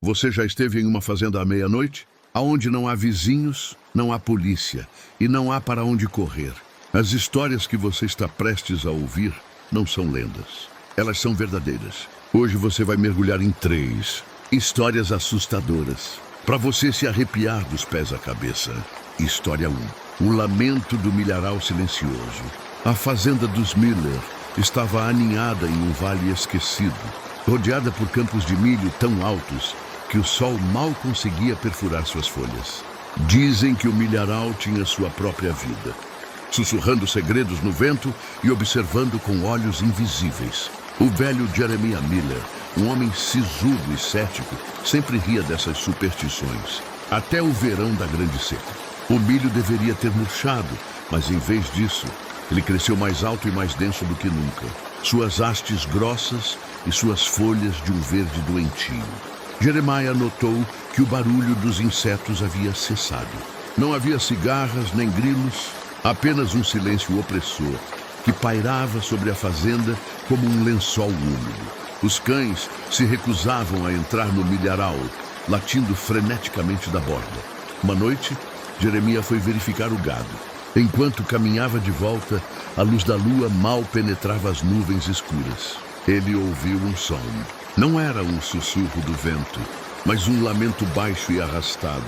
Você já esteve em uma fazenda à meia-noite? Aonde não há vizinhos, não há polícia e não há para onde correr. As histórias que você está prestes a ouvir não são lendas. Elas são verdadeiras. Hoje você vai mergulhar em 3 histórias assustadoras, para você se arrepiar dos pés à cabeça. História 1. O lamento do milharal silencioso. A fazenda dos Miller estava aninhada em um vale esquecido, rodeada por campos de milho tão altos que o sol mal conseguia perfurar suas folhas. Dizem que o milharal tinha sua própria vida, sussurrando segredos no vento e observando com olhos invisíveis. O velho Jeremiah Miller, um homem sisudo e cético, sempre ria dessas superstições, até o verão da grande seca. O milho deveria ter murchado, mas em vez disso, ele cresceu mais alto e mais denso do que nunca. Suas hastes grossas e suas folhas de um verde doentio. Jeremiah notou que o barulho dos insetos havia cessado. Não havia cigarras nem grilos, apenas um silêncio opressor que pairava sobre a fazenda como um lençol úmido. Os cães se recusavam a entrar no milharal, latindo freneticamente da borda. Uma noite, Jeremiah foi verificar o gado. Enquanto caminhava de volta, a luz da lua mal penetrava as nuvens escuras. Ele ouviu um som. Não era um sussurro do vento, mas um lamento baixo e arrastado,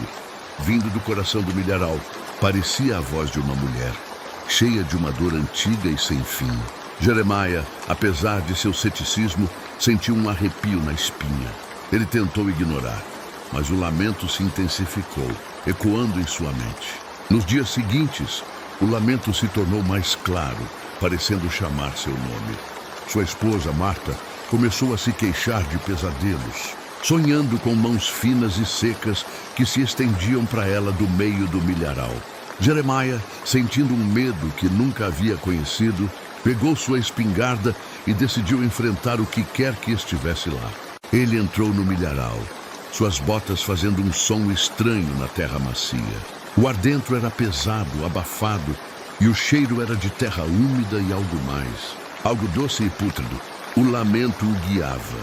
vindo do coração do milharal. Parecia a voz de uma mulher, cheia de uma dor antiga e sem fim. Jeremiah, apesar de seu ceticismo, sentiu um arrepio na espinha. Ele tentou ignorar, mas o lamento se intensificou, ecoando em sua mente. Nos dias seguintes, o lamento se tornou mais claro, parecendo chamar seu nome. Sua esposa, Marta, começou a se queixar de pesadelos, sonhando com mãos finas e secas que se estendiam para ela do meio do milharal. Jeremiah, sentindo um medo que nunca havia conhecido, pegou sua espingarda e decidiu enfrentar o que quer que estivesse lá. Ele entrou no milharal, suas botas fazendo um som estranho na terra macia. O ar dentro era pesado, abafado, e o cheiro era de terra úmida e algo mais. Algo doce e pútrido. O lamento o guiava,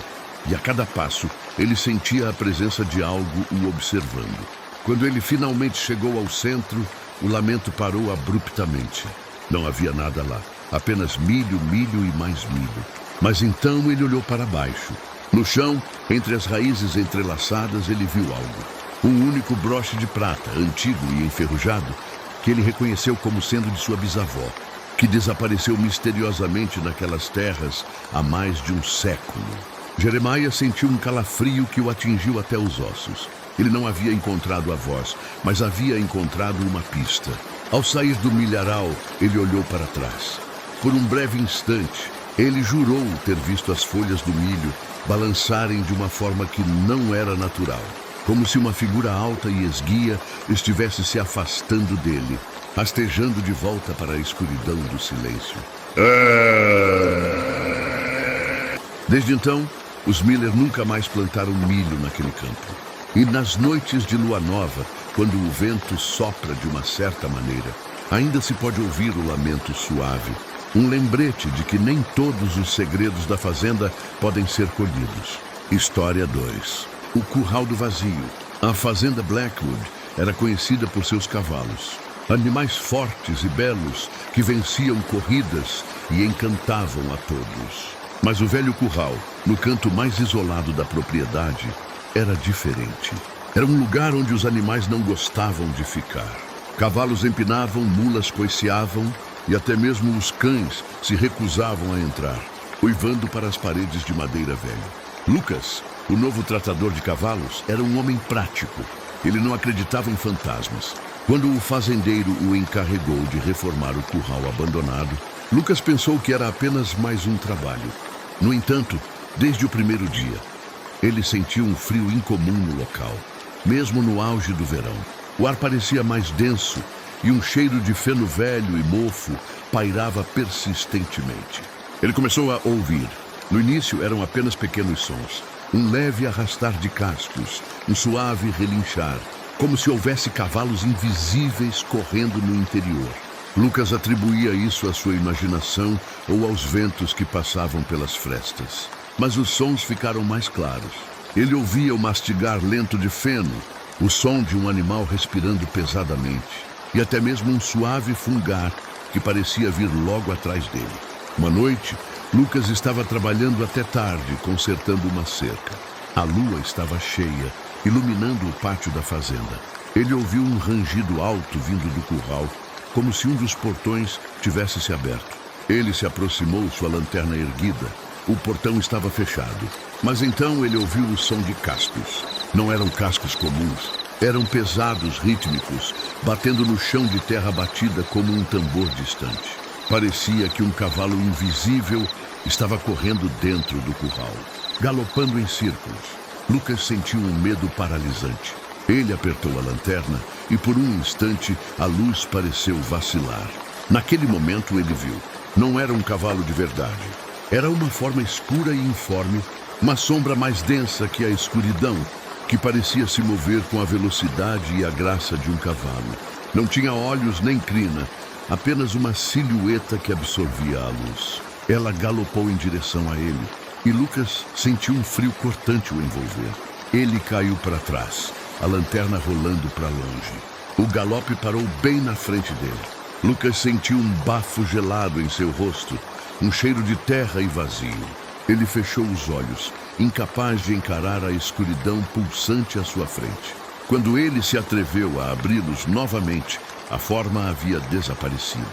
e a cada passo ele sentia a presença de algo o observando. Quando ele finalmente chegou ao centro, o lamento parou abruptamente. Não havia nada lá, apenas milho, milho e mais milho. Mas então ele olhou para baixo. No chão, entre as raízes entrelaçadas, ele viu algo. Um único broche de prata, antigo e enferrujado, que ele reconheceu como sendo de sua bisavó, que desapareceu misteriosamente naquelas terras há mais de um século. Jeremiah sentiu um calafrio que o atingiu até os ossos. Ele não havia encontrado a voz, mas havia encontrado uma pista. Ao sair do milharal, ele olhou para trás. Por um breve instante, ele jurou ter visto as folhas do milho balançarem de uma forma que não era natural, como se uma figura alta e esguia estivesse se afastando dele, rastejando de volta para a escuridão do silêncio. Desde então, os Miller nunca mais plantaram milho naquele campo. E nas noites de lua nova, quando o vento sopra de uma certa maneira, ainda se pode ouvir o lamento suave, um lembrete de que nem todos os segredos da fazenda podem ser colhidos. História 2. O curral do vazio. A fazenda Blackwood era conhecida por seus cavalos. Animais fortes e belos que venciam corridas e encantavam a todos. Mas o velho curral, no canto mais isolado da propriedade, era diferente. Era um lugar onde os animais não gostavam de ficar. Cavalos empinavam, mulas coiceavam e até mesmo os cães se recusavam a entrar, uivando para as paredes de madeira velha. Lucas, o novo tratador de cavalos, era um homem prático. Ele não acreditava em fantasmas. Quando o fazendeiro o encarregou de reformar o curral abandonado, Lucas pensou que era apenas mais um trabalho. No entanto, desde o primeiro dia, ele sentiu um frio incomum no local, mesmo no auge do verão. O ar parecia mais denso e um cheiro de feno velho e mofo pairava persistentemente. Ele começou a ouvir. No início eram apenas pequenos sons. Um leve arrastar de cascos, um suave relinchar, como se houvesse cavalos invisíveis correndo no interior. Lucas atribuía isso à sua imaginação ou aos ventos que passavam pelas frestas. Mas os sons ficaram mais claros. Ele ouvia o mastigar lento de feno, o som de um animal respirando pesadamente, e até mesmo um suave fungar que parecia vir logo atrás dele. Uma noite, Lucas estava trabalhando até tarde, consertando uma cerca. A lua estava cheia, iluminando o pátio da fazenda. Ele ouviu um rangido alto vindo do curral, como se um dos portões tivesse se aberto. Ele se aproximou, sua lanterna erguida. O portão estava fechado, mas então ele ouviu o som de cascos. Não eram cascos comuns, eram pesados, rítmicos, batendo no chão de terra batida como um tambor distante. Parecia que um cavalo invisível estava correndo dentro do curral, galopando em círculos. Lucas sentiu um medo paralisante. Ele apertou a lanterna e por um instante a luz pareceu vacilar. Naquele momento ele viu. Não era um cavalo de verdade. Era uma forma escura e informe, uma sombra mais densa que a escuridão, que parecia se mover com a velocidade e a graça de um cavalo. Não tinha olhos nem crina, apenas uma silhueta que absorvia a luz. Ela galopou em direção a ele, e Lucas sentiu um frio cortante o envolver. Ele caiu para trás, a lanterna rolando para longe. O galope parou bem na frente dele. Lucas sentiu um bafo gelado em seu rosto, um cheiro de terra e vazio. Ele fechou os olhos, incapaz de encarar a escuridão pulsante à sua frente. Quando ele se atreveu a abri-los novamente, a forma havia desaparecido.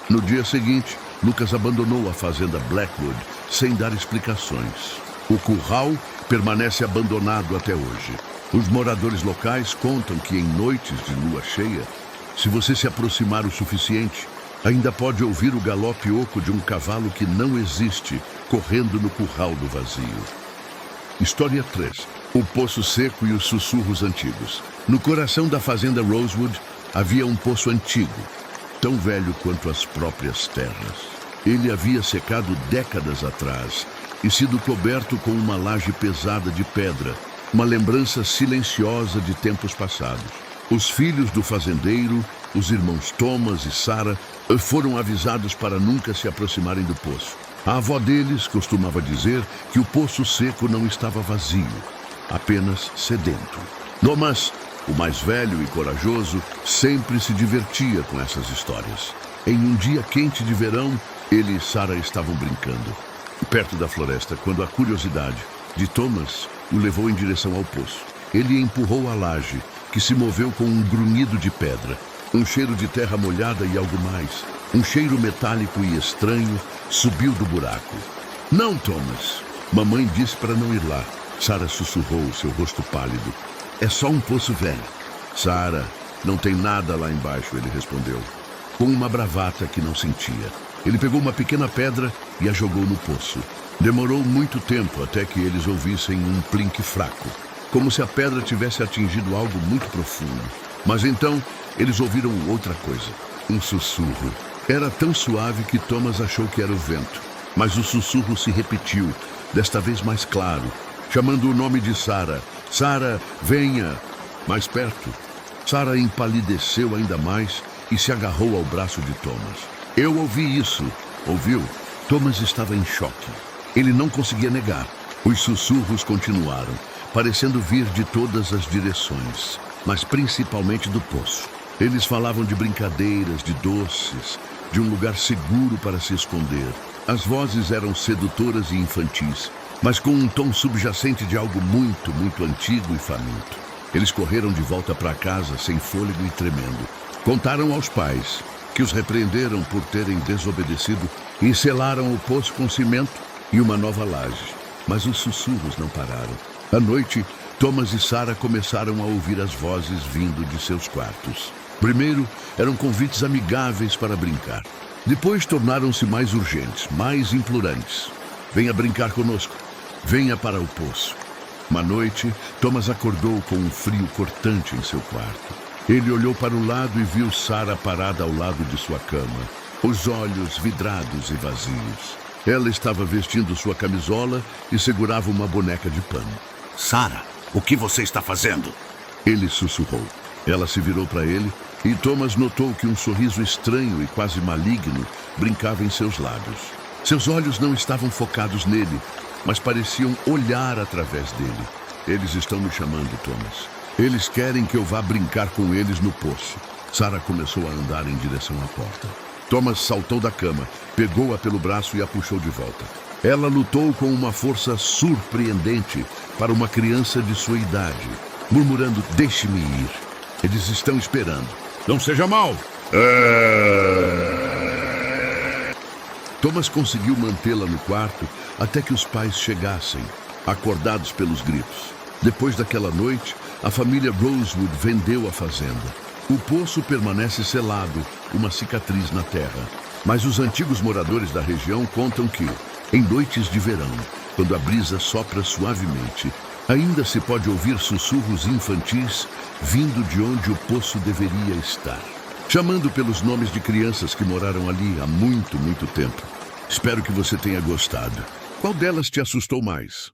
No dia seguinte, Lucas abandonou a fazenda Blackwood sem dar explicações. O curral permanece abandonado até hoje. Os moradores locais contam que em noites de lua cheia, se você se aproximar o suficiente, ainda pode ouvir o galope oco de um cavalo que não existe, correndo no curral do vazio. História 3. O poço seco e os sussurros antigos. No coração da fazenda Rosewood havia um poço antigo, tão velho quanto as próprias terras. Ele havia secado décadas atrás e sido coberto com uma laje pesada de pedra, uma lembrança silenciosa de tempos passados. Os filhos do fazendeiro, os irmãos Thomas e Sarah, foram avisados para nunca se aproximarem do poço. A avó deles costumava dizer que o poço seco não estava vazio, apenas sedento. Thomas, o mais velho e corajoso, sempre se divertia com essas histórias. Em um dia quente de verão, ele e Sarah estavam brincando, perto da floresta, quando a curiosidade de Thomas o levou em direção ao poço. Ele empurrou a laje, que se moveu com um grunhido de pedra, um cheiro de terra molhada e algo mais. Um cheiro metálico e estranho subiu do buraco. Não, Thomas! Mamãe disse para não ir lá. Sarah sussurrou, seu rosto pálido. É só um poço velho. Sarah, não tem nada lá embaixo, ele respondeu, com uma bravata que não sentia. Ele pegou uma pequena pedra e a jogou no poço. Demorou muito tempo até que eles ouvissem um plinque fraco, como se a pedra tivesse atingido algo muito profundo. Mas então, eles ouviram outra coisa, um sussurro. Era tão suave que Thomas achou que era o vento, mas o sussurro se repetiu, desta vez mais claro, chamando o nome de Sarah. Sarah, venha! Mais perto. Sarah empalideceu ainda mais e se agarrou ao braço de Thomas. Eu ouvi isso, ouviu? Thomas estava em choque. Ele não conseguia negar. Os sussurros continuaram, parecendo vir de todas as direções, mas principalmente do poço. Eles falavam de brincadeiras, de doces, de um lugar seguro para se esconder. As vozes eram sedutoras e infantis, mas com um tom subjacente de algo muito, muito antigo e faminto. Eles correram de volta para casa sem fôlego e tremendo. Contaram aos pais, que os repreenderam por terem desobedecido e selaram o poço com cimento e uma nova laje. Mas os sussurros não pararam. À noite, Thomas e Sarah começaram a ouvir as vozes vindo de seus quartos. Primeiro, eram convites amigáveis para brincar. Depois tornaram-se mais urgentes, mais implorantes. Venha brincar conosco. Venha para o poço. Uma noite, Thomas acordou com um frio cortante em seu quarto. Ele olhou para o lado e viu Sarah parada ao lado de sua cama, os olhos vidrados e vazios. Ela estava vestindo sua camisola e segurava uma boneca de pano. Sarah, o que você está fazendo? Ele sussurrou. Ela se virou para ele e Thomas notou que um sorriso estranho e quase maligno brincava em seus lábios. Seus olhos não estavam focados nele, mas pareciam olhar através dele. Eles estão me chamando, Thomas. Eles querem que eu vá brincar com eles no poço. Sarah começou a andar em direção à porta. Thomas saltou da cama, pegou-a pelo braço e a puxou de volta. Ela lutou com uma força surpreendente para uma criança de sua idade, murmurando: "Deixe-me ir. Eles estão esperando. Não seja mal." Thomas conseguiu mantê-la no quarto até que os pais chegassem, acordados pelos gritos. Depois daquela noite, a família Rosewood vendeu a fazenda. O poço permanece selado, uma cicatriz na terra. Mas os antigos moradores da região contam que, em noites de verão, quando a brisa sopra suavemente, ainda se pode ouvir sussurros infantis vindo de onde o poço deveria estar, chamando pelos nomes de crianças que moraram ali há muito, muito tempo. Espero que você tenha gostado. Qual delas te assustou mais?